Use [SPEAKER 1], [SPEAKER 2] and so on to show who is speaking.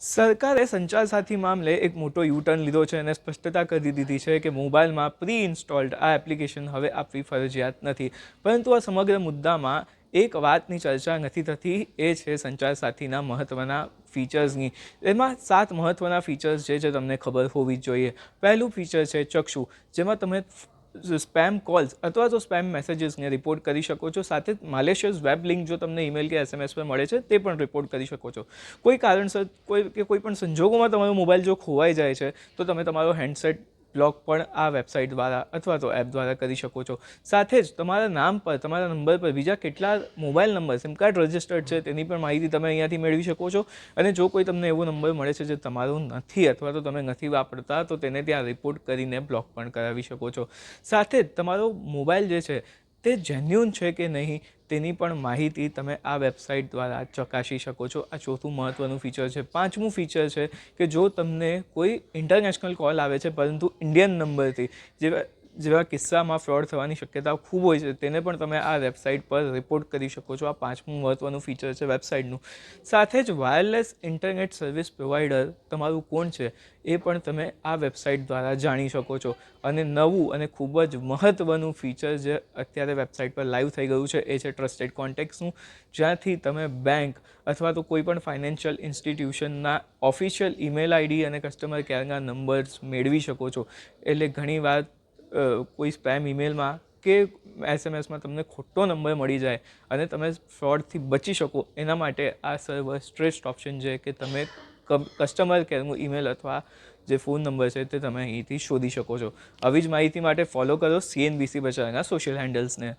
[SPEAKER 1] સરકારે સંચાર સાથી મામલે એક મોટો યુટર્ન લીધો છે અને સ્પષ્ટતા કરી દીધી છે કે મોબાઈલમાં પ્રી ઇન્સ્ટોલ્ડ આ એપ્લિકેશન હવે આપવી ફરજિયાત નથી. પરંતુ આ સમગ્ર મુદ્દામાં એક વાતની ચર્ચા નથી થતી, એ છે સંચાર સાથીના મહત્ત્વના ફીચર્સની. એમાં 7 મહત્ત્વના ફીચર્સ છે જે તમને ખબર હોવી જ જોઈએ. પહેલું ફીચર છે ચક્ષુ, જેમાં તમે સ્પેમ કોલ્સ અથવા તો સ્પેમ મેસેજીસને રિપોર્ટ કરી શકો છો. સાથે માલિશિયસ વેબ લિંક જો તમને ઈમેલ કે SMS પર મળે છે તે પણ રિપોર્ટ કરી શકો છો. કોઈ કારણસર કોઈ પણ સંજોગોમાં તમારો મોબાઈલ જો ખોવાઈ જાય છે તો તમે તમારો હેન્ડસેટ બ્લોક પણ આ વેબસાઇટ દ્વારા અથવા તો એપ દ્વારા કરી શકો છો. સાથે જ તમારા નામ પર, તમારા નંબર પર બીજા કેટલા mobile number sim card registered છે તેની પણ માહિતી તમે અહીંયાથી મેળવી શકો છો. અને જો કોઈ તમને એવો નંબર મળે છે જે તમારો નથી અથવા તો તમે નથી વાપરતા તો તેને ત્યાં રિપોર્ટ કરીને બ્લોક પણ કરાવી શકો છો. સાથે જ તમારો મોબાઈલ જે છે તે જેન્યુન છે કે નહીં તેની પણ માહિતી તમે આ વેબસાઇટ દ્વારા ચકાસી શકો છો. આ ચોથું મહત્ત્વનું ફીચર છે. પાંચમું ફીચર છે કે જો તમને કોઈ ઇન્ટરનેશનલ કોલ આવે છે પરંતુ ઇન્ડિયન નંબરથી, જેવા કિસ્સામાં ફ્રોડ થવાની શક્યતા ખૂબ હોય છે, તેને પણ તમે આ વેબસાઇટ પર રિપોર્ટ કરી શકો છો. આ પાંચમું મહત્ત્વનું ફીચર છે વેબસાઇટનું. સાથે જ વાયરલેસ ઇન્ટરનેટ સર્વિસ પ્રોવાઈડર તમારું કોણ છે એ પણ તમે આ વેબસાઇટ દ્વારા જાણી શકો છો. અને નવું અને ખૂબ જ મહત્ત્વનું ફીચર જે અત્યારે વેબસાઇટ પર લાઈવ થઈ ગયું છે એ છે ટ્રસ્ટેડ કોન્ટેક્ટ્સનું, જ્યાંથી તમે બેંક અથવા તો કોઈ પણ ફાઇનાન્શિયલ ઇન્સ્ટિટ્યુશનના ઓફિશિયલ ઈમેલ આઈડી અને કસ્ટમર કેરના નંબર્સ મેળવી શકો છો. એટલે ઘણીવાર કોઈ સ્પેમ ઈમેલમાં કે SMSમાં તમને ખોટો નંબર મળી જાય અને તમે ફ્રોડથી બચી શકો એના માટે આ સર્વશ્રેષ્ઠ ઓપ્શન છે કે તમે કસ્ટમર કેરનું ઈમેલ અથવા જે ફોન નંબર છે તે તમે અહીંથી શોધી શકો છો. આવી જ માહિતી માટે ફોલો કરો CNBC બચાવના સોશિયલ હેન્ડલ્સને.